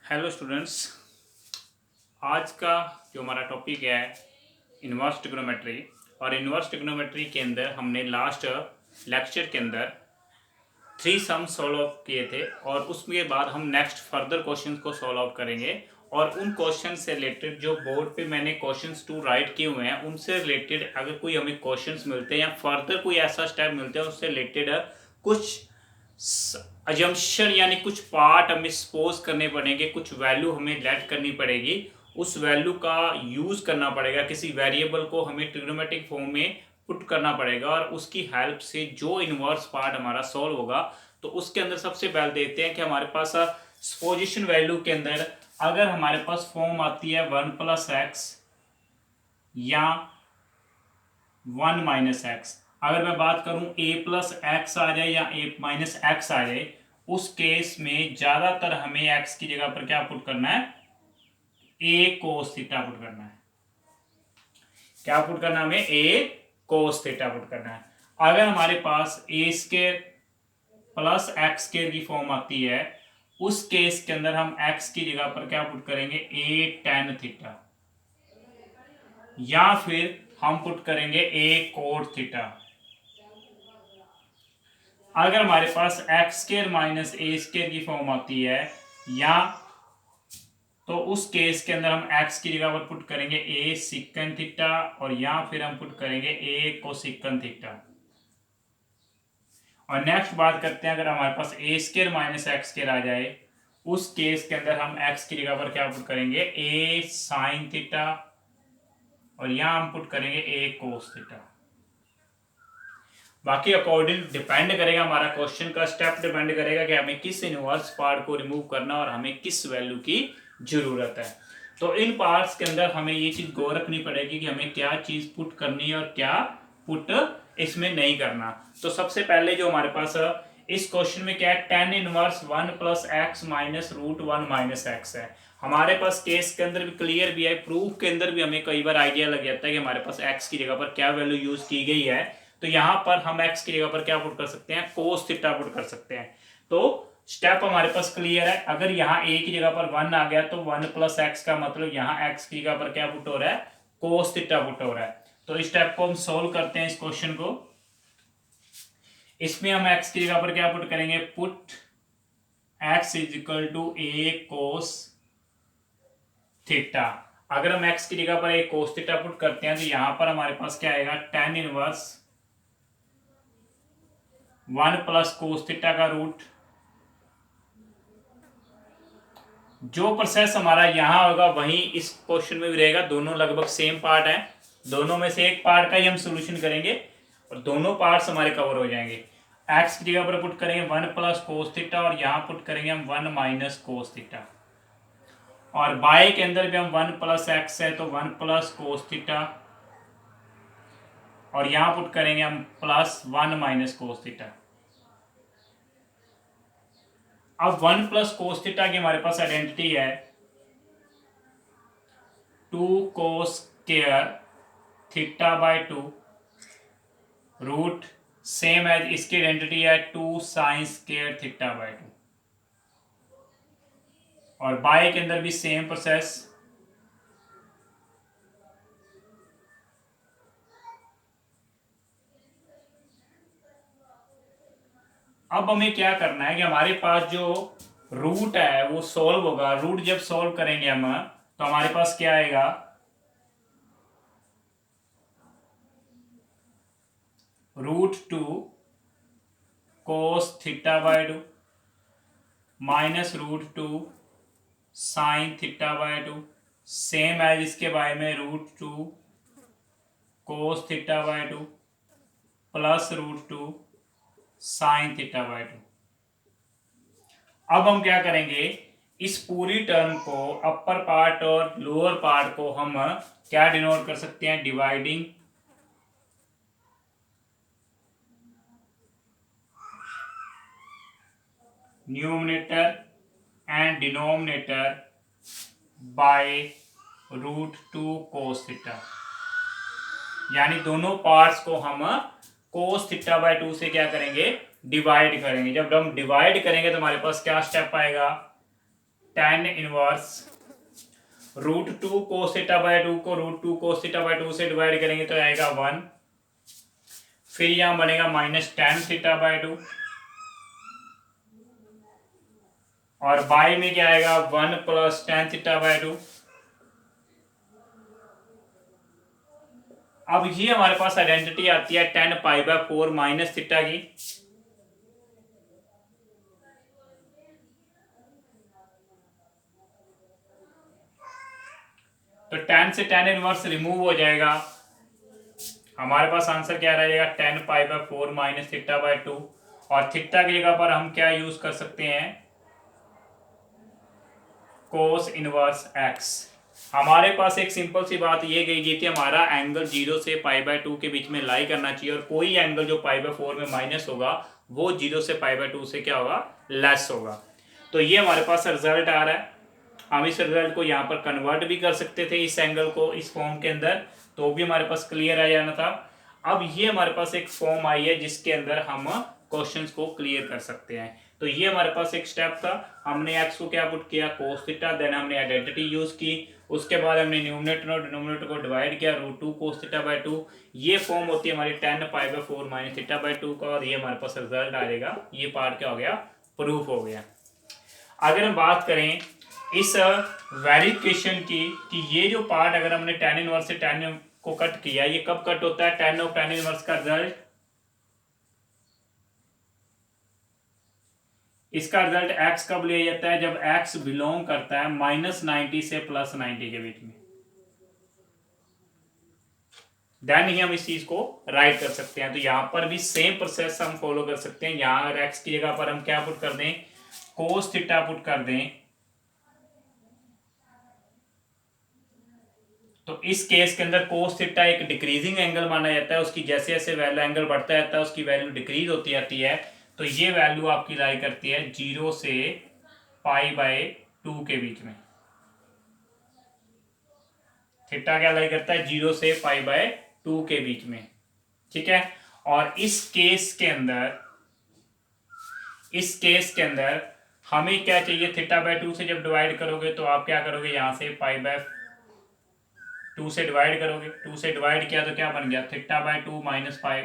Hello students. आज का जो हमारा टॉपिक है इन्वर्स ट्रिग्नोमेट्री। और इन्वर्स ट्रिग्नोमेट्री के अंदर हमने लास्ट लेक्चर के अंदर 3 सम सॉल्व किए थे और उसके बाद हम नेक्स्ट फर्दर क्वेश्चंस को सॉल्व आउट करेंगे। और उन क्वेश्चन से रिलेटेड जो बोर्ड पे मैंने क्वेश्चंस 2 राइट किए हुए हैं उनसे रिलेटेड अगर कोई हमें क्वेश्चंस मिलते हैं या फर्दर कोई ऐसा स्टेप मिलता है उससे रिलेटेड कुछ अजम्पशन यानी कुछ पार्ट हमें सपोज करने पड़ेंगे, कुछ वैल्यू हमें लेट करनी पड़ेगी, उस वैल्यू का यूज करना पड़ेगा, किसी वेरिएबल को हमें ट्रिग्नोमेट्रिक फॉर्म में पुट करना पड़ेगा और उसकी हेल्प से जो इनवर्स पार्ट हमारा सॉल्व होगा। तो उसके अंदर सबसे पहले देखते हैं कि हमारे पास सपोजिशन वैल्यू के अंदर अगर हमारे पास फॉर्म आती है 1+x या 1-x, अगर मैं बात करूं a+x आ जाए या a-x आ जाए, उस केस में ज्यादातर हमें x की जगह पर क्या पुट करना है, a cos थीटा पुट करना है। क्या पुट करना है हमें, a cos थीटा पुट करना है। अगर हमारे पास a² प्लस x² की फॉर्म आती है उस केस के अंदर हम x की जगह पर क्या पुट करेंगे, a tan थीटा, या फिर हम पुट करेंगे a cot थीटा। अगर हमारे पास x² माइनस a² की फॉर्म आती है या तो उस केस के अंदर हम x की जगह पर पुट करेंगे a सिकन थीटा और या फिर हम पुट करेंगे a कोसिकन थीटा। और नेक्स्ट बात करते हैं, अगर हमारे पास a² माइनस x² आ जाए उस केस के अंदर हम x की जगह पर क्या पुट करेंगे, a साइन थीटा और यहां हम पुट करेंगे a कोस थीटा। बाकी अकॉर्डिंग डिपेंड करेगा, हमारा क्वेश्चन का स्टेप डिपेंड करेगा कि हमें किस इनवर्स पार्ट को रिमूव करना और हमें किस वैल्यू की जरूरत है। तो इन पार्ट्स के अंदर हमें ये चीज गौर रखनी पड़ेगी कि हमें क्या चीज पुट करनी है और क्या पुट इसमें नहीं करना। तो सबसे पहले जो हमारे पास इस क्वेश्चन में क्या है, tan inverse 1+x minus √1 - x है। हमारे पास केस के अंदर भी क्लियर भी है, प्रूफ के अंदर भी हमें कई बार आइडिया लग जाता है कि हमारे पास x की जगह पर क्या वैल्यू यूज की गई है। तो यहां पर हम x की जगह पर क्या पुट कर सकते हैं, cos थीटा पुट कर सकते हैं। तो स्टेप हमारे पास क्लियर है। अगर यहाँ a की जगह पर 1 आ गया तो 1+x का मतलब यहाँ x की जगह पर क्या पुट हो रहा है, cos थीटा पुट हो रहा है। तो इस स्टेप को हम सोल्व करते हैं इस क्वेश्चन को। इसमें हम x की जगह पर क्या पुट करेंगे, put x = a cos theta. अगर हम x की जगह पर a cos थीटा पुट करते हैं तो यहां पर हमारे पास क्या आएगा, tan इनवर्स 1 + cos थीटा का रूट। जो प्रोसेस हमारा यहां होगा वही इस क्वेश्चन में भी रहेगा, दोनों लगभग सेम पार्ट है, दोनों में से एक पार्ट का ही हम सोल्यूशन करेंगे और दोनों पार्ट्स हमारे कवर हो जाएंगे। x की जगह पर पुट करेंगे 1 + cos थीटा और यहां पुट करेंगे हम 1 - cos थीटा। और बाय के अंदर भी हम 1+x है तो 1 + cos थीटा और यहां पुट करेंगे हम +1 - cos थीटा। अब 1 + cos थीटा की हमारे पास आइडेंटिटी है 2 cos square थीटा/2 root same as इसकी आइडेंटिटी है 2 sin स्क्वायर थीटा/2। और बाय के अंदर भी सेम प्रोसेस, अब हमें क्या करना है कि हमारे पास जो रूट है वो सॉल्व होगा। रूट जब सॉल्व करेंगे हम तो हमारे पास क्या आएगा, √2 cos थीटा/2 minus √2 sin थीटा/2 same as इसके बारे में √2 cos थीटा/2 प्लस √2 sin थीटा/2। अब हम क्या करेंगे, इस पूरी टर्म को अपर पार्ट और लोअर पार्ट को हम क्या डिनोट कर सकते हैं, dividing numerator and denominator by √2 cos theta. यानी दोनों पार्ट्स को हम cos थीटा/2 से क्या करेंगे, डिवाइड करेंगे। जब हम डिवाइड करेंगे तो हमारे पास क्या स्टेप आएगा, tan inverse √2 cos theta by 2 को √2 cos थीटा बाय 2 से डिवाइड करेंगे तो आएगा 1, फिर यहां बनेगा माइनस tan थीटा बाय 2 और बाय में क्या आएगा 1 प्लस tan थीटा बाय 2। अब ये हमारे पास आइडेंटिटी आती है tan pi by 4 minus theta की। तो tan से tan इनवर्स रिमूव हो जाएगा, हमारे पास आंसर क्या रह जाएगा tan pi by 4 minus theta by 2 और थीटा की जगह पर हम क्या यूज कर सकते हैं कोस इनवर्स x। हमारे पास एक सिंपल सी बात ये गई थी हमारा एंगल 0 से पाई बाय 2 के बीच में लाई करना चाहिए और कोई एंगल जो पाई बाय 4 में माइनस होगा वो 0 से पाई बाय 2 से क्या होगा लेस होगा। तो ये हमारे पास रिजल्ट आ रहा है, हम इस रिजल्ट को यहाँ पर कन्वर्ट भी कर सकते थे इस एंगल को इस फॉर्म के अंदर, तो भी हमारे पास क्लियर आ जाना था। अब ये हमारे पास एक फॉर्म आई है जिसके अंदर हम क्वेश्चंस को क्लियर कर सकते हैं। तो ये हमारे पास एक स्टेप था, हमने एक्स को क्या पुट किया कोस थीटा, देन हमने आइडेंटिटी यूज की, उसके बाद हमने न्यूमरेटर और डिनोमिनेटर को डिवाइड किया √2 कोस थीटा बाय 2। ये फॉर्म होती है हमारी tan pi by 4 minus theta by 2 का और ये हमारे पास रिजल्ट आ जाएगा। ये पार्ट क्या हो गया प्रूफ हो गया। अगर हम बात करें इस वेरिफिकेशन की कि ये जो पार्ट अगर हमने tan इनवर्स से tan को कट किया, ये कब कट होता है tan और tan इनवर्स का रिजल्ट, इसका रिजल्ट x कब लिया जाता है जब x बिलोंग करता है -90 से +90 के बीच में, देन ही हम इस चीज को राइट कर सकते हैं। तो यहां पर भी सेम प्रोसेस हम फॉलो कर सकते हैं। यहां अगर x की जगह पर हम क्या पुट कर दें कोस थीटा पुट कर दें, तो इस केस के अंदर कोस थीटा एक डिक्रीजिंग एंगल माना जाता है, उसकी जैसे जैसे वैल्यू एंगल बढ़ता जाता है उसकी वैल्यू डिक्रीज होती जाती है। तो ये वैल्यू आपकी लाई करती है 0 से पाई बाय 2 के बीच में। थीटा क्या लाई करता है 0 से पाई बाय 2 के बीच में, ठीक है। और इस केस के अंदर हमें क्या चाहिए थीटा बाय 2 से जब डिवाइड करोगे तो आप क्या करोगे यहां से पाई बाय 2 से डिवाइड करोगे, 2 से डिवाइड किया तो क्या बन गया theta by 2 minus pi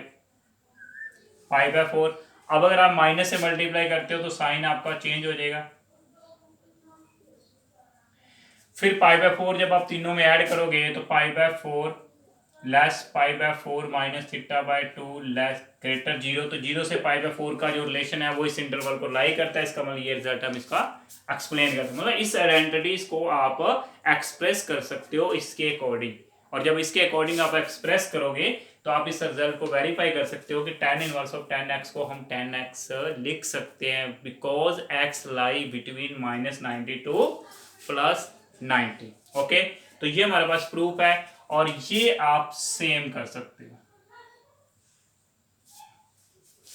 by 4। अब अगर आप माइनस से मल्टीप्लाई करते हो तो साइन आपका चेंज हो जाएगा, फिर पाई बाय 4 जब आप तीनों में ऐड करोगे तो पाई by 4 less pi by 4 minus theta by 2 less greater 0। तो 0 से पाई बाय 4 का जो रिलेशन है वो इस इंटरवल को लाई करता है, इसका मतलब ये रिजल्ट हम इसका एक्सप्लेन करते हैं। मतलब इस आइडेंटिटीज को आप एक्सप्रेस कर सकते हो इसके अकॉर्डिंग, और जब इसके अकॉर्डिंग आप एक्सप्रेस करोगे तो आप इस रिजल्ट को वेरीफाई कर सकते हो कि tan inverse of tan x को हम tan x लिख सकते हैं because x lie between -90 to +90। Okay, तो ये हमारे पास प्रूफ है और ये आप सेम कर सकते हो।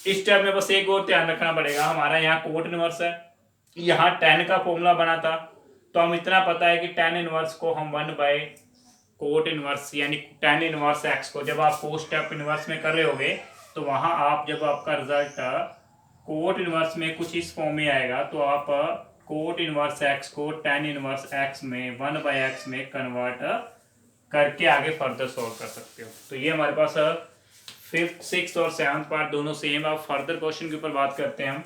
इस स्टेप में बस एक और ध्यान रखना पड़ेगा, हमारा यहाँ कोट इनवर्स है, यहाँ tan का फॉर्मूला बना था, तो हम इतना पता है कि tan इनवर्स को हम 1 बाय कोट इनवर्स यानी tan इनवर्स x को जब आप फोर स्टेप इनवर्स में कर रहे होगे तो वहां आप जब आपका रिजल्ट कोट इनवर्स में कुछ इस फॉर्म में आएगा तो आप कोट इनवर्स x को tan इनवर्स x में 1 बाय x में कन्वर्ट करके आगे फर्दर सॉल्व कर सकते हो। तो ये हमारे पास 5th 6th और 7th पार्ट दोनों सेम। अब फर्दर क्वेश्चन के ऊपर बात करते हैं हम।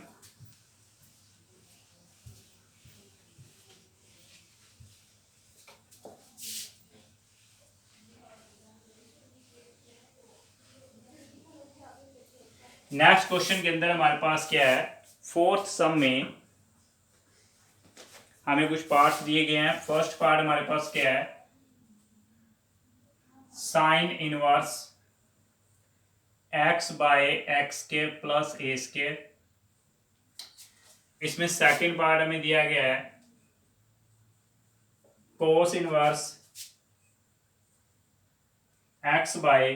नेक्स्ट क्वेश्चन के अंदर हमारे पास क्या है, 4th सम में हमें कुछ पार्ट्स दिए गए हैं। फर्स्ट पार्ट हमारे पास क्या है sine inverse x by x square plus a square. इसमें सेकंड पार्ट हमें दिया गया है cos inverse x by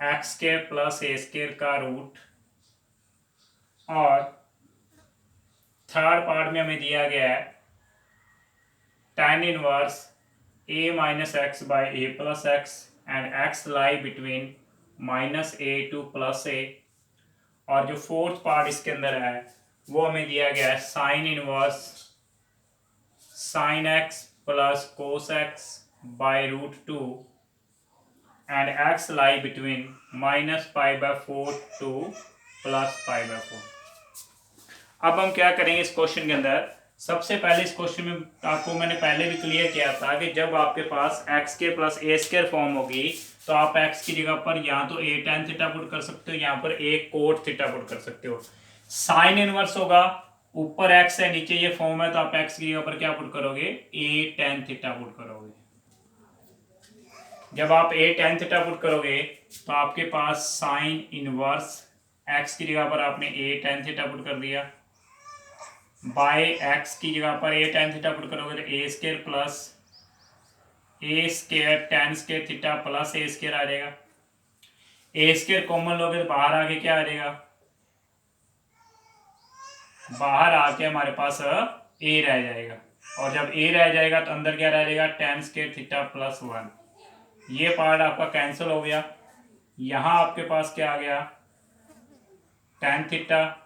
x square plus a square का रूट, और थर्ड पार्ट में हमें दिया गया है tan inverse a minus x by A plus x and x lie between -a to +a। और जो फोर्थ पार्ट इसके अंदर है वो हमें दिया गया है sine inverse sine x plus cos x by root two and x lie between -π/4 to +π/4। अब हम क्या करेंगे इस क्वेश्चन के अंदर, सबसे पहले इस क्वेश्चन में आपको मैंने पहले भी क्लियर किया था कि जब आपके पास x² प्लस a² फॉर्म होगी तो आप x की जगह पर यहाँ तो a tan थीटा पुट कर सकते हो, यहाँ पर a cot थीटा पुट कर सकते हो। साइन इनवर्स होगा, ऊपर x है नीचे ये फॉर्म है, तो आप x की जगह पर क्या पुट करोगे, a tan थीटा पुट करोगे। जब आप a tan थीटा पुट करोगे तो आपके पास साइन इनवर्स x की जगह पर आपने a tan थीटा पुट कर दिया, बाय एक्स की जगह पर a tan थीटा पुट करोगे तो a² plus a² tan square theta plus a² आ जाएगा। a² कॉमन लोगे तो बाहर आके क्या आ जाएगा, बाहर आके हमारे पास a रह जाएगा, और जब a रह जाएगा तो अंदर क्या रह जाएगा, tan स्क्वायर थीटा प्लस 1। ये पार्ट आपका कैंसिल हो गया। यहाँ आपके पास क्या आ गया, tan थीटा,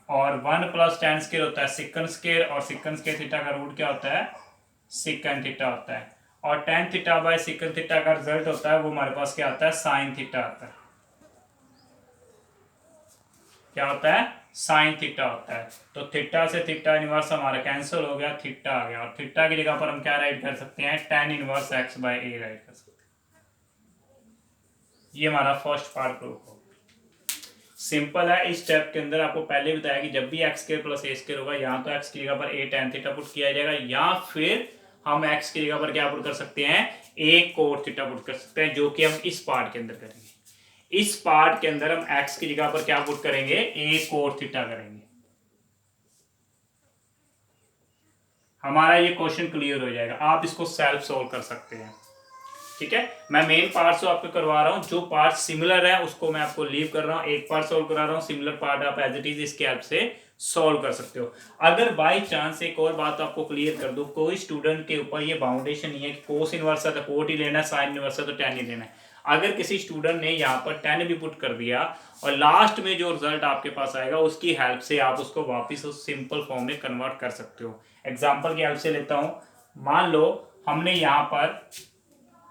और 1 प्लस tan स्क्वायर होता है सिकन स्क्वायर, और सिकन स्क्वायर थीटा का रूट क्या होता है, सिकन थीटा होता है, और tan थीटा बाय सिकन थीटा का रिजल्ट होता है वो हमारे पास क्या आता है, साइन थीटा आता है। क्या होता है, साइन थीटा होता है। तो थीटा से थीटा इनवर्स हमारा कैंसिल हो गया, थीटा आ गया, और थीटा की जगह पर हम क्या राइट कर सकते हैं, tan inverse x by a write कर सकते हैं। ये हमारा फर्स्ट पार्ट प्रूफ हो। सिंपल है। इस स्टेप के अंदर आपको पहले बताया कि जब भी x² प्लस a² होगा, यहाँ तो x की जगह पर a tan थीटा पुट किया जाएगा, या फिर हम x की जगह पर क्या पुट कर सकते हैं, a cot थीटा पुट कर सकते हैं, जो कि हम इस पार्ट के अंदर करेंगे। इस पार्ट के अंदर हम x की जगह पर क्या पुट करेंगे, a cot थीटा करेंगे। हमारा ये क्वेश्चन क्लियर हो जाएगा, आप इसको सेल्फ सोल्व कर सकते हैं। ठीक है, मैं मेन पार्ट से आपको करवा रहा हूं, जो पार्ट सिमिलर है उसको मैं आपको लीव कर रहा हूं, एक पार्ट सोल्व करा रहा हूं, सिमिलर पार्ट आप एज इट इज इसके हेल्प से सोल्व कर सकते हो। अगर बाय चांस एक और बात आपको क्लियर कर दूं, कोई स्टूडेंट के ऊपर ये बाउंडेशन नहीं है कि कोस इनवर्स है तो कोट ही लेना है, साइन इनवर्स है तो tan ही लेना है। अगर किसी स्टूडेंट ने यहाँ पर tan भी पुट कर दिया और लास्ट में जो रिजल्ट आपके पास आएगा उसकी हेल्प से आप उसको वापिस उस सिंपल फॉर्म में कन्वर्ट कर सकते हो। एग्जाम्पल की हेल्प से लेता हूं, मान लो हमने यहाँ पर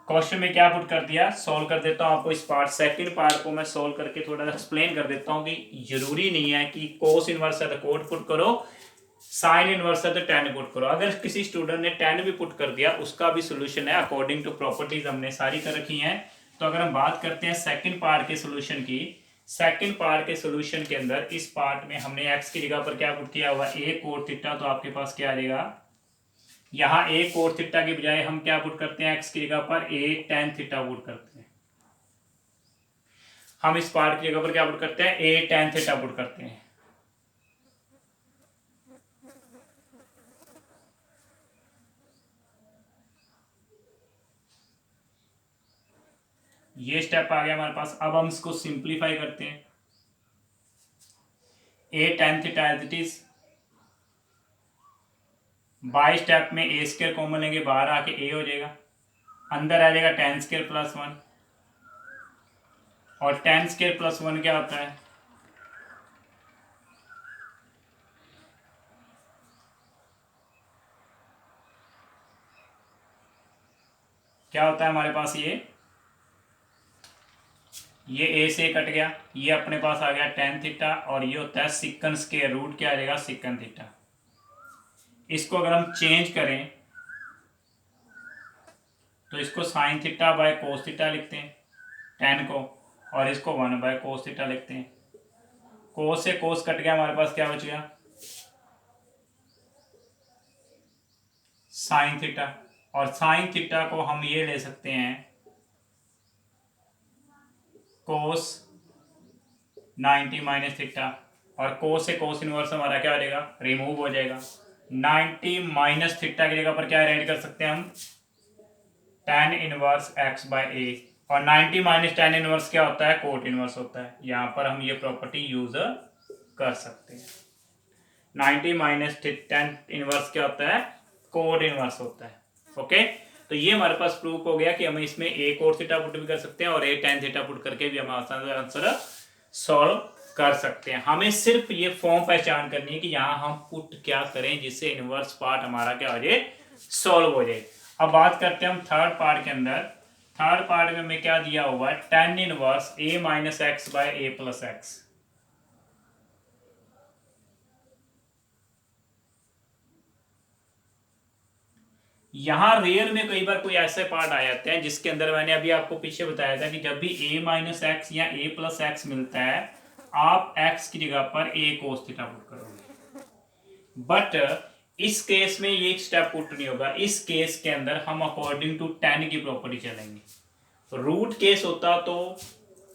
क्वेश्चन में क्या पुट कर दिया, सॉल्व कर देता हूं आपको इस पार्ट, सेकंड पार्ट को मैं सॉल्व करके थोड़ा सा एक्सप्लेन कर देता हूं कि जरूरी नहीं है कि कोस इनवर्स है तो कोट पुट करो, साइन इनवर्स है तो tan पुट करो। अगर किसी स्टूडेंट ने tan भी पुट कर दिया उसका भी सोल्यूशन है, अकॉर्डिंग टू प्रॉपर्टीज हमने सारी कर रखी हैं। तो अगर हम बात करते हैं सेकंड पार्ट के सोल्यूशन की, सेकंड पार्ट के सोल्यूशन के अंदर इस पार्ट में हमने x की जगह पर क्या पुट किया हुआ, a cot थीटा, तो आपके पास क्या आ जाएगा, यहाँ a cot थीटा की बजाय हम क्या पुट करते हैं, x की जगह पर a tan थीटा पुट करते हैं। हम इस पार्ट की जगह पर क्या पुट करते हैं, a tan थीटा पुट करते हैं। ये स्टेप आ गया हमारे पास। अब हम इसको सिंप्लीफाई करते हैं, a tan theta as it is, by step में a² कॉमन लेंगे, बाहर आके a हो जाएगा, अंदर आ जाएगा tan² प्लस 1, और tan² प्लस 1 क्या होता है, क्या होता है हमारे पास, ये a से कट गया, ये अपने पास आ गया tan थीटा, और ये होता है सिकन स्क्वायर, रूट क्या आ जाएगा, सिकन थीटा। इसको अगर हम चेंज करें तो इसको sine theta by cos theta लिखते हैं tan को, और इसको 1 बाय कोस थीटा लिखते हैं। कोस से कोस कट गया, हमारे पास क्या बच गया, साइन थीटा, और साइन थीटा को हम ये ले सकते हैं कोस 90 माइनस थीटा, और कोस से कोस इनवर्स हमारा क्या हो जाएगा, रिमूव हो जाएगा। 90 माइनस थीटा की जगह पर क्या ऐड कर सकते हैं हम, tan inverse x by a, और 90 माइनस tan इनवर्स क्या होता है, कोट इनवर्स होता है। यहाँ पर हम ये प्रॉपर्टी यूज कर सकते हैं। 90 माइनस tan इनवर्स क्या होता है, कोट इनवर्स होता है। ओके, तो ये हमारे पास प्रूफ हो गया कि हम इसमें a cot थीटा पुट भी कर सकते हैं और a tan थीटा पुट करके भी हम आसान आंसर सॉल्व कर सकते हैं। हमें सिर्फ ये फॉर्म पहचान करनी है कि यहाँ हम पुट क्या करें जिससे इनवर्स पार्ट हमारा क्या हो जाए, सॉल्व हो जाए। अब बात करते हैं हम थर्ड पार्ट के अंदर। थर्ड पार्ट में हमें क्या दिया हुआ है, tan inverse a minus x by A plus x. यहां रेयर में कई बार कोई ऐसे पार्ट आ जाते हैं जिसके अंदर मैंने अभी आपको पीछे बताया था कि जब भी a माइनस एक्स या a प्लस एक्स मिलता है, आप x की जगह पर a कोस थीटा पुट करोगे। बट इस केस में ये स्टेप पुट नहीं होगा। इस केस के अंदर हम अकॉर्डिंग टू tan की प्रॉपर्टी चलेंगे। रूट केस होता तो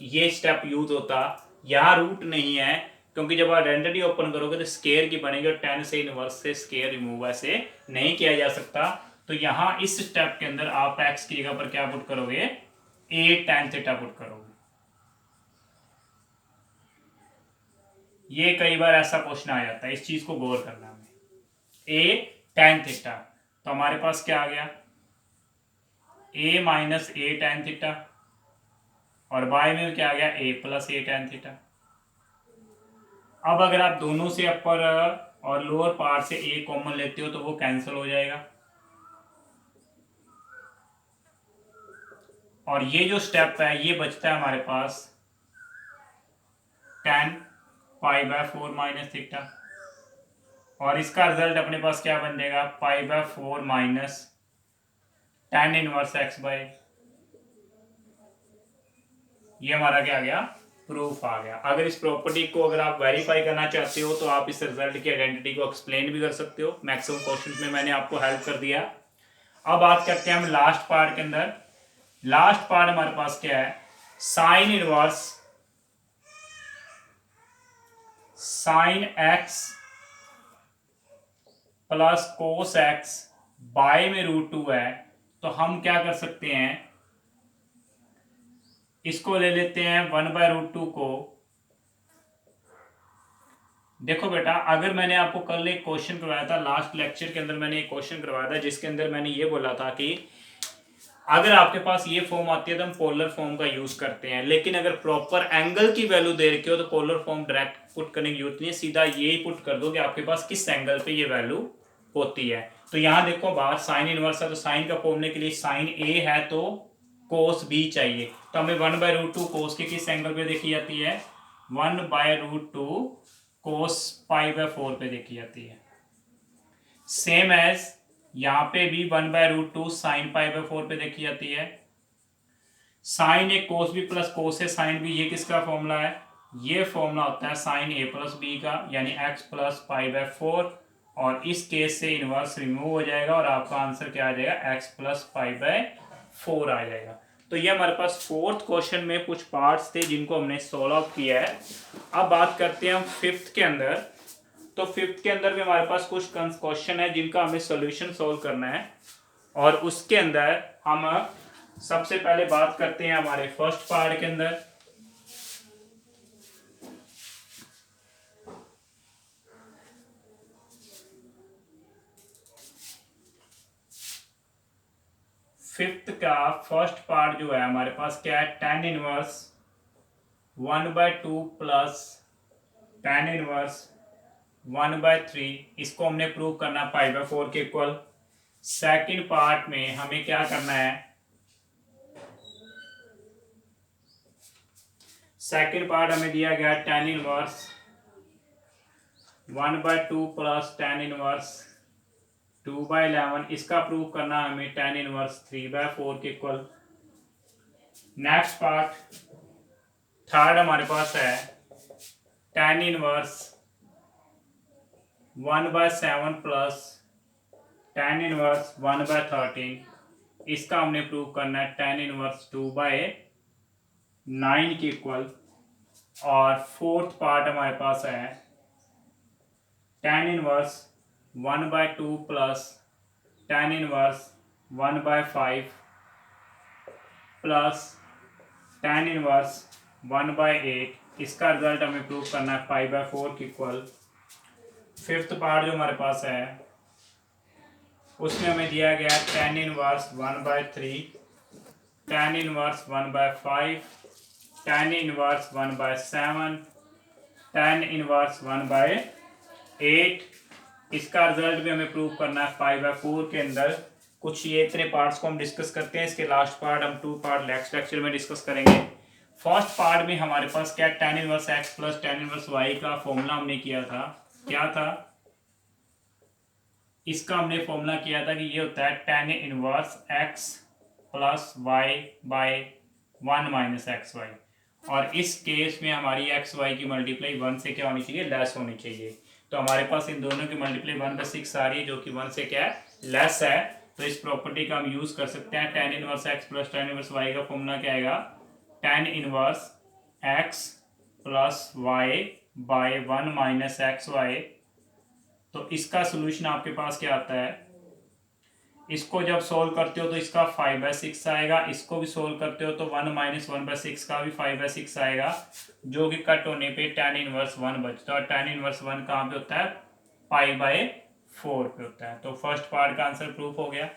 ये स्टेप यूज होता, यहाँ रूट नहीं है क्योंकि जब आइडेंटिटी ओपन करोगे तो स्केयर की बनेगी और tan से इनवर्स से स्केयर रिमूव ऐसे नहीं किया जा सकता। तो यहाँ इस स्टेप के अंदर आप x की जगह पर क्या पुट करोगे, a tan थीटा पुट करोगे। ये कई बार ऐसा क्वेश्चन आ जाता है, इस चीज को गौर करना है। a tan थीटा, तो हमारे पास क्या आ गया, a minus a tan theta, और बाय में क्या आ गया, a plus a tan theta. अब अगर आप दोनों से अपर और लोअर पार्ट से a कॉमन लेते हो तो वो कैंसिल हो जाएगा, और ये जो स्टेप है ये बचता है हमारे पास tan pi by 4 minus theta, और इसका रिजल्ट अपने पास क्या बन जाएगा, pi by 4 minus tan inverse x by, ये हमारा क्या आ गया, प्रूफ आ गया। अगर इस प्रॉपर्टी को अगर आप वेरीफाई करना चाहते हो तो आप इस रिजल्ट की आइडेंटिटी को एक्सप्लेन भी कर सकते हो। मैक्सिमम क्वेश्चन में मैंने आपको हेल्प कर दिया। अब बात करते हैं हम लास्ट पार्ट के अंदर। लास्ट पार्ट हमारे पास क्या है, sine inverse sine x plus cos x by में √2 है। तो हम क्या कर सकते हैं, इसको ले लेते हैं 1/√2 को। देखो बेटा, अगर मैंने आपको कल एक क्वेश्चन करवाया था, लास्ट लेक्चर के अंदर मैंने एक क्वेश्चन करवाया था जिसके अंदर मैंने ये बोला था कि अगर आपके पास ये फॉर्म आती है तो हम पोलर फॉर्म का यूज करते हैं, लेकिन अगर प्रॉपर एंगल की वैल्यू दे रखी हो तो पोलर फॉर्म डायरेक्ट पुट करने की जरूरत नहीं है, सीधा ये ही पुट कर दो कि आपके पास किस एंगल पे ये वैल्यू होती है। तो यहाँ देखो बात साइन इनवर्स है, तो साइन का फॉर्मने के लिए साइन ए है तो कोस बी चाहिए। तो हमें 1/√2 कोस के किस एंगल पे देखी जाती है, 1/√2 कोस पाई/4 पे देखी जाती है। सेम एज यहां पे भी 1/√2 साइन पाई/4 पे देखी जाती है। साइन ए कोस बी प्लस कोस ए साइन बी, ये किसका फॉर्मूला है, ये फॉर्मूला होता है साइन ए प्लस बी का, यानी x प्लस पाई/4, और इस केस से इनवर्स रिमूव हो जाएगा और आपका आंसर क्या आ जाएगा, x प्लस पाई/4 आ जाएगा। तो ये हमारे पास फोर्थ क्वेश्चन में कुछ पार्ट्स थे जिनको हमने सॉल्व किया है। अब बात करते हैं हम फिफ्थ के अंदर। तो फिफ्थ के अंदर भी हमारे पास कुछ क्वेश्चन है जिनका हमें सॉल्यूशन सॉल्व करना है, और उसके अंदर हम सबसे पहले बात करते हैं हमारे फर्स्ट पार्ट के अंदर। फिफ्थ का फर्स्ट पार्ट जो है हमारे पास क्या है, tan inverse 1/2 plus tan inverse 1/3, इसको हमने प्रूव करना पाई/4 के इक्वल। सेकंड पार्ट में हमें क्या करना है, सेकंड पार्ट हमें दिया गया tan inverse 1/2 plus tan inverse 2/11, इसका प्रूव करना हमें tan इनवर्स 3/4 के इक्वल। नेक्स्ट पार्ट थर्ड हमारे पास है tan inverse 1/7 plus tan inverse 1/13, इसका हमने प्रूव करना है tan इनवर्स 2/9 के इक्वल। और फोर्थ पार्ट हमारे पास है tan inverse 1/2 plus tan inverse 1/5 plus tan inverse 1/8, इसका रिजल्ट हमें प्रूव करना है पाई/4 के इक्वल। फिफ्थ पार्ट जो हमारे पास है उसमें हमें दिया गया tan inverse 1/3, tan inverse 1/5, tan inverse 1/7, tan inverse 1/8। इसका रिजल्ट भी हमें प्रूव करना है 5/4 के अंदर। कुछ ये इतने पार्ट्स को हम डिस्कस करते हैं, इसके लास्ट पार्ट हम 2 पार्ट नेक्स्ट लेक्चर में डिस्कस करेंगे। फर्स्ट पार्ट में हमारे पास क्या tan inverse x plus tan inverse y का फॉर्मूला हमने किया था। क्या था इसका? हमने फॉर्मूला किया था कि ये होता है tan inverse x plus y by 1 minus x y. और इस केस में हमारी एक्स वाई की मल्टीप्लाई 1 से क्या होनी चाहिए? लेस होनी चाहिए। तो हमारे पास इन दोनों की मल्टीप्लाई 1/6 आ रही है, जो कि 1 से क्या है? लेस है। तो इस प्रॉपर्टी का हम यूज कर सकते हैं। tan inverse x plus tan inverse y का फॉर्मूला क्या आएगा? tan inverse x plus y by 1 minus x y. तो इसका सोल्यूशन आपके पास क्या आता है? इसको जब सोल्व करते हो तो इसका 5/6 आएगा, इसको भी सोल्व करते हो तो 1 माइनस 1/6 का भी 5/6 आएगा, जो कि कट होने पे tan इनवर्स 1 बचता है। और tan इनवर्स 1 कहाँ पे होता है? π/4 पे होता है। तो फर्स्ट पार्ट का आंसर प्रूफ हो गया।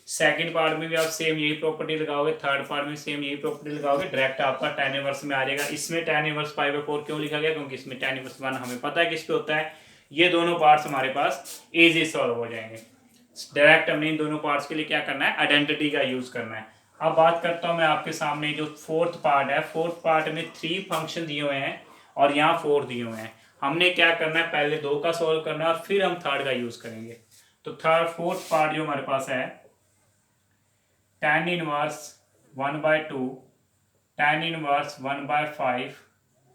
सेकंड पार्ट में भी आप सेम यही प्रॉपर्टी लगाओगे, थर्ड पार्ट में सेम यही प्रॉपर्टी लगाओगे, डायरेक्ट आपका tan इनवर्स में आ जाएगा। इसमें tan इनवर्स π/4 क्यों लिखा गया? क्योंकि इसमें tan इनवर्स 1 हमें पता है किस पे होता है। ये दोनों पार्ट्स हमारे पास इजी सॉल्व हो जाएंगे। डायरेक्ट हमने इन दोनों पार्ट्स के लिए क्या करना है? आइडेंटिटी का यूज करना है। अब बात करता हूं मैं आपके सामने जो फोर्थ पार्ट है। फोर्थ पार्ट में 3 फंक्शन दिए हुए हैं और यहाँ 4 दिए हुए हैं। हमने क्या करना है? पहले 2 का सॉल्व करना है और फिर हम थर्ड का यूज करेंगे। तो फोर्थ पार्ट जो हमारे पास है, tan inverse 1/2 tan inverse 1/5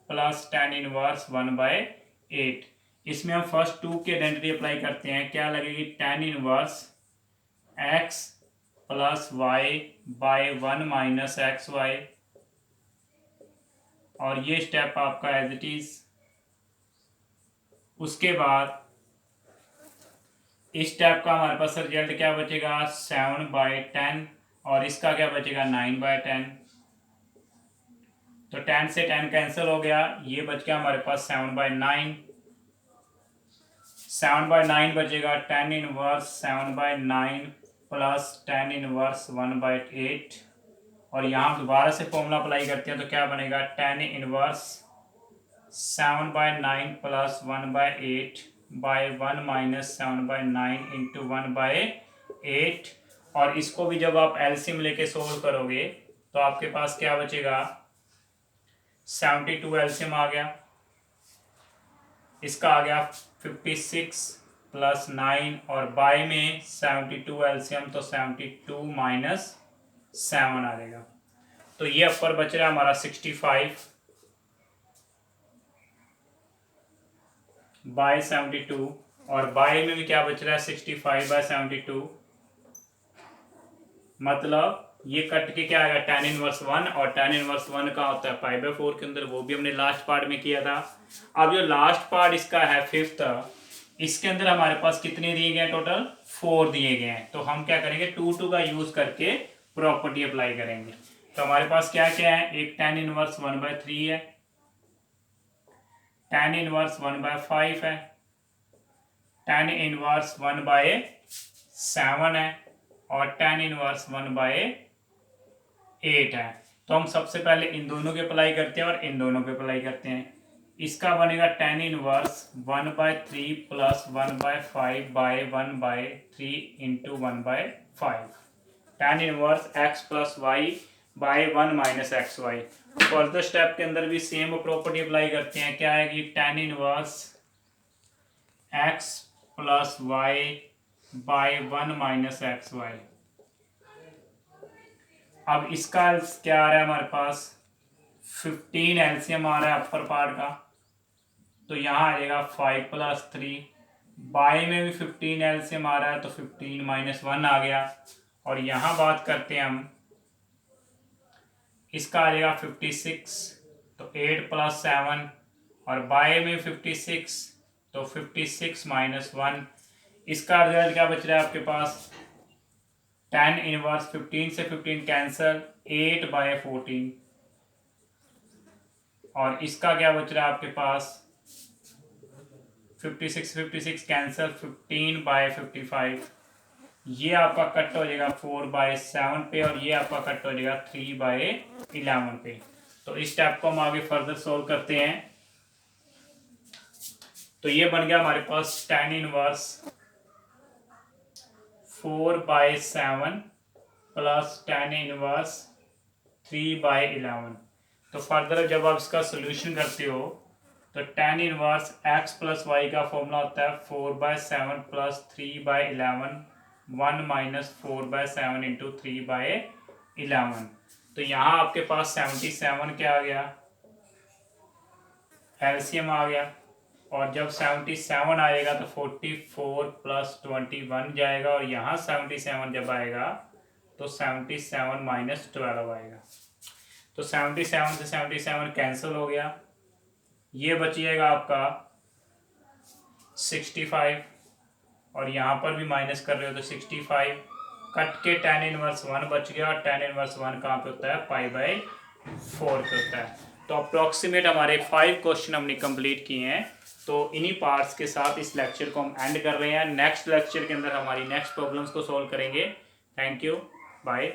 plus tan inverse 1/8। इसमें हम फर्स्ट 2 की आइडेंटिटी अप्लाई करते हैं। क्या लगेगी? tan inverse x plus y by 1 minus x y. और ये स्टेप आपका एज इट इज। उसके बाद इस स्टेप का हमारे पास रिजल्ट क्या बचेगा? 7/10। और इसका क्या बचेगा? 9/10। तो 10 से 10 कैंसिल हो गया, ये बच गया हमारे पास 7/9। 7/9 बचेगा। tan inverse 7/9 plus tan inverse 1/8। और यहाँ दोबारा से फॉर्मूला अप्लाई करते हैं तो क्या बनेगा? tan inverse 7/9 plus 1/8 by 1 minus 7/9 into 1/8। और इसको भी जब आप एलसीएम लेके सोल्व करोगे तो आपके पास क्या बचेगा? 72 एलसीएम आ गया। इसका आ गया 56 प्लस 9 और बाय में 72 एलसीएम, तो 72 माइनस 7 आ जाएगा। तो ये अपर बच रहा है हमारा 65 बाय 72। और बाय में भी क्या बच रहा है? 65/72। मतलब ये कट के क्या आएगा? tan inverse 1। और tan इनवर्स 1 का होता है π/4 के अंदर, वो भी हमने लास्ट पार्ट में किया था। अब जो लास्ट पार्ट इसका है फिफ्थ, इसके अंदर हमारे पास कितने दिए गए हैं? टोटल 4 दिए गए हैं। तो हम क्या करेंगे? 2 का यूज करके प्रॉपर्टी अप्लाई करेंगे। तो हमारे पास क्या क्या है? एक tan इनवर्स 1/3 है, tan इनवर्स 1/5 है, tan इनवर्स 1/7 है और tan इनवर्स 1/8 है। तो हम सबसे पहले इन दोनों के अप्लाई करते हैं और इन दोनों के अप्लाई करते हैं। इसका बनेगा tan inverse 1/3 plus 1/5 by 1/3 into 1/5। tan inverse x plus y by 1 minus x y. Further step के अंदर भी सेम प्रॉपर्टी अप्लाई करते हैं। क्या आएगी? tan inverse x plus y by 1 minus x y. अब इसका क्या आ रहा है हमारे पास? 15 एलसीएम आ रहा है अपर पार्ट का, तो यहाँ आ जाएगा 5 प्लस 3। बाय में भी 15 एलसीएम आ रहा है तो 15 माइनस 1 आ गया। और यहाँ बात करते हैं हम, इसका आ जाएगा 56, तो 8 प्लस 7। और बाय में 56, तो 56 माइनस 1। इसका रिजल्ट क्या बच रहा है आपके पास? tan इनवर्स 15 से 15 कैंसल, 8/14। और इसका क्या बच रहा है आपके पास? 56 कैंसल, 15/55। ये आपका कट हो जाएगा 4/7 पे और ये आपका कट हो जाएगा 3/11 पे। तो इस स्टेप को हम आगे फर्दर सोल्व करते हैं। तो ये बन गया हमारे पास tan inverse 4/7 plus tan inverse 3/11। तो फर्दर जब आप इसका सोल्यूशन करते हो तो tan inverse x plus y का फॉर्मूला होता है 4/7 प्लस 3/11 1 माइनस 4/7 इंटू 3/11। तो यहाँ आपके पास 77 क्या आ गया, एलसीएम आ गया। और जब 77 आएगा तो 44 प्लस 21 जाएगा, और यहाँ 77 जब आएगा तो 77 माइनस 12 आएगा। तो 77 से 77 कैंसिल हो गया, ये बचिएगा आपका 65, और यहाँ पर भी माइनस कर रहे हो तो 65 कट के tan इनवर्स 1 बच गया, और tan इनवर्स 1 कहाँ पे होता है, π/4 पे होता है। तो अप्रॉक्सीमेट हमारे 5 क्वेश्चन हमने कंप्लीट किए हैं। तो इन्हीं पार्ट्स के साथ इस लेक्चर को हम एंड कर रहे हैं। नेक्स्ट लेक्चर के अंदर हमारी नेक्स्ट प्रॉब्लम्स को सॉल्व करेंगे। Thank you, bye.